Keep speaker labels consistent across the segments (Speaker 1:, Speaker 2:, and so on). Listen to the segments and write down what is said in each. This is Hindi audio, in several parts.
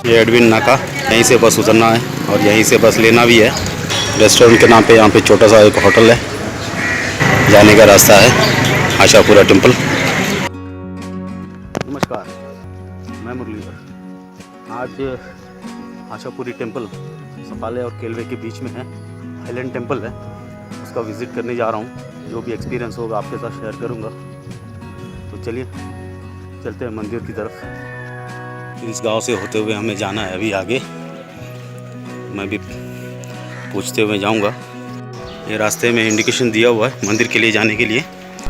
Speaker 1: ये एडविन नाका, यहीं से बस उतरना है और यहीं से बस लेना भी है। रेस्टोरेंट के नाम पे यहाँ पे छोटा सा एक होटल है, जाने का रास्ता है आशापुरा टेम्पल। नमस्कार, मैं मुरलीधर। आज आशापुरी टेम्पल सफाले और केलवे के बीच में है, हाईलैंड टेम्पल है, उसका विज़िट करने जा रहा हूँ। जो भी एक्सपीरियंस होगा आपके साथ शेयर करूँगा। तो चलिए चलते हैं मंदिर की तरफ। इस गांव से होते हुए हमें जाना है अभी आगे, मैं भी पूछते हुए जाऊंगा। ये रास्ते में इंडिकेशन दिया हुआ है मंदिर के लिए जाने के लिए,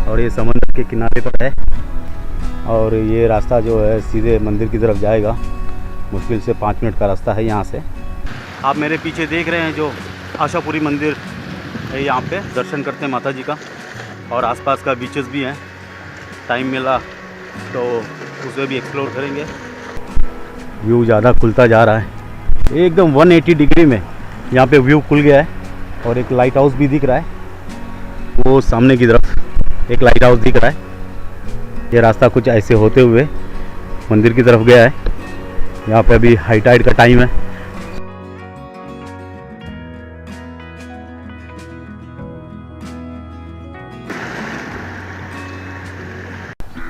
Speaker 1: और ये समंदर के किनारे पर है और ये रास्ता जो है सीधे मंदिर की तरफ जाएगा। मुश्किल से 5 मिनट का रास्ता है यहाँ से। आप मेरे पीछे देख रहे हैं जो आशापुरी मंदिर है, यहाँ पे दर्शन करते हैं माता जी का, और आसपास का बीचेस भी हैं। टाइम मिला तो उसे भी एक्सप्लोर करेंगे। व्यू ज़्यादा खुलता जा रहा है, एकदम 180 डिग्री में यहाँ पे व्यू खुल गया है। और एक लाइट हाउस भी दिख रहा है, वो सामने की तरफ एक लाइट हाउस दिख रहा है। ये रास्ता कुछ ऐसे होते हुए मंदिर की तरफ गया है। यहाँ पे अभी हाई टाइड का टाइम है।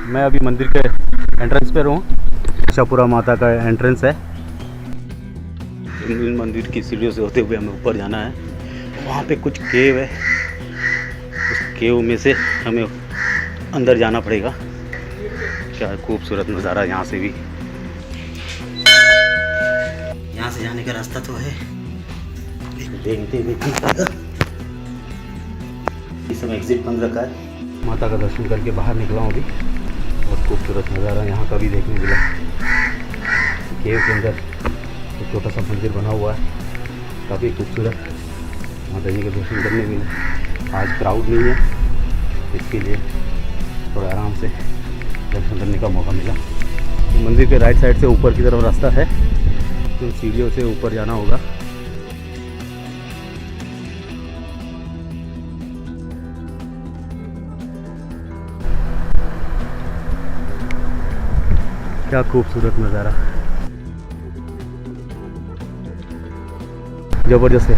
Speaker 1: मैं अभी मंदिर के एंट्रेंस पर हूँ। आशापुरा माता का एंट्रेंस है। मंदिर की सीढ़ियों से होते हुए हमें ऊपर जाना है। वहाँ पे कुछ केव है, उस केव में से हमें अंदर जाना पड़ेगा। क्या खूबसूरत नज़ारा यहाँ से भी। यहाँ से जाने का रास्ता तो है, इस समय एग्जिट बंद रखा है। माता का दर्शन करके बाहर निकला हूँ अभी। बहुत खूबसूरत नज़ारा यहाँ का भी देखने मिला। केव के अंदर एक छोटा सा मंदिर बना हुआ है, काफ़ी खूबसूरत। माता जी के दर्शन करने मिले। आज क्राउड नहीं है, इसके लिए थोड़ा आराम से दर्शन करने का मौका मिला। तो मंदिर के राइट साइड से ऊपर की तरफ रास्ता है, तो सीढ़ियों से ऊपर जाना होगा। क्या खूबसूरत नज़ारा, ज़बरदस्त है।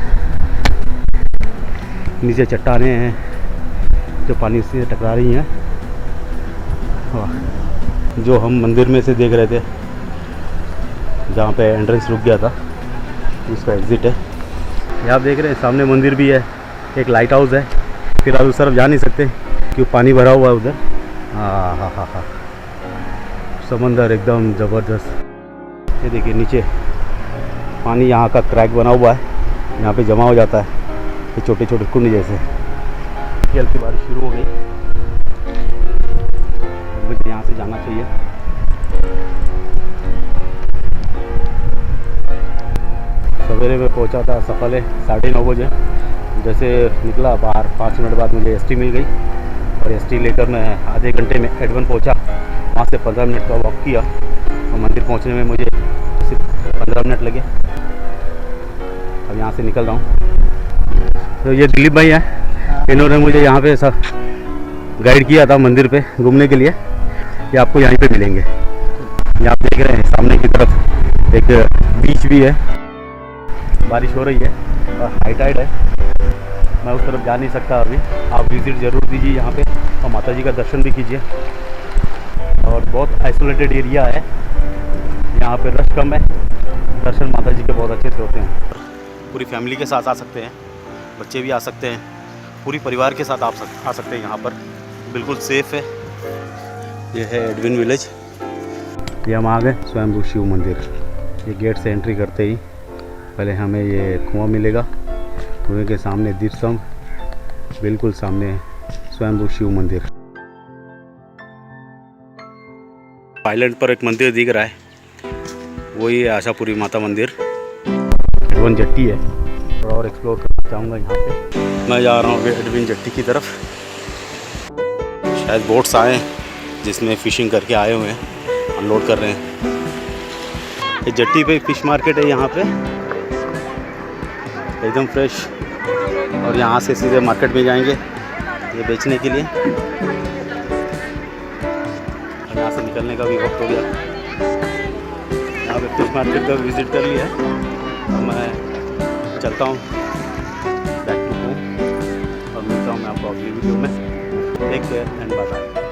Speaker 1: नीचे चट्टानें हैं जो पानी से टकरा रही हैं। जो हम मंदिर में से देख रहे थे, जहाँ पे एंट्रेंस रुक गया था, उसका एग्ज़िट है। ये आप देख रहे हैं सामने मंदिर भी है, एक लाइट हाउस है। फिर आप उस तरफ जा नहीं सकते क्यों, पानी भरा हुआ है उधर। हाँ, समंदर एकदम ज़बरदस्त। ये देखिए नीचे पानी यहाँ का क्रैक बना हुआ है, यहाँ पे जमा हो जाता है, ये छोटे छोटे कुंड जैसे। हल्की बारिश शुरू हो गई, मुझे यहाँ से जाना चाहिए। सवेरे में पहुँचा था सफाले 9:30 बजे। जैसे निकला बाहर 5 मिनट बाद मुझे एसटी मिल गई, और एसटी लेकर मैं आधे घंटे में एडवन पहुँचा। वहाँ से 15 मिनट का वॉक किया और मंदिर पहुँचने में मुझे सिर्फ 15 मिनट लगे। अब यहाँ से निकल रहा हूँ। तो ये दिलीप भाई हैं, इन्होंने मुझे यहाँ पे सब गाइड किया था मंदिर पे घूमने के लिए। ये आपको यहीं पे मिलेंगे। ये आप देख रहे हैं सामने की तरफ एक बीच भी है। बारिश हो रही है और हाई टाइड है, मैं उस तरफ जा नहीं सकता अभी। आप विज़िट ज़रूर दीजिए यहाँ पे और माता जी का दर्शन भी कीजिए। और बहुत आइसोलेटेड एरिया है, यहाँ पे रश कम है, दर्शन माता जी के बहुत अच्छे से होते हैं। पूरी फैमिली के साथ आ सकते हैं, बच्चे भी आ सकते हैं, पूरी परिवार के साथ आप आ सकते हैं। यहाँ पर बिल्कुल सेफ़ है। ये है एडविन विलेज। ये हम आ गए स्वयंभू शिव मंदिर। ये गेट से एंट्री करते ही पहले हमें ये कुआं मिलेगा। कुएं के सामने दीपस्तंभ, बिल्कुल सामने स्वयंभू शिव मंदिर। आइलैंड पर एक मंदिर दिख रहा है, वही है आशापुरी माता मंदिर। एडवन जेट्टी है, थोड़ा और एक्सप्लोर करना चाहूँगा यहाँ पे। मैं जा रहा हूँ एडविन जेट्टी की तरफ। शायद बोट्स आए हैं जिसमें फ़िशिंग करके आए हुए हैं, अनलोड कर रहे हैं। ये जेट्टी पे फ़िश मार्केट है यहाँ पे, एकदम फ्रेश। और यहाँ से सीधे मार्केट में जाएंगे ये बेचने के लिए। यहाँ से निकलने का भी वक्त हो गया। यहाँ पे फिश मार्केट का विज़िट कर लिया है। अब मैं चलता हूँ बैक टू होम और मिलता हूँ मैं आपको अगली वीडियो में। Take care and bye bye.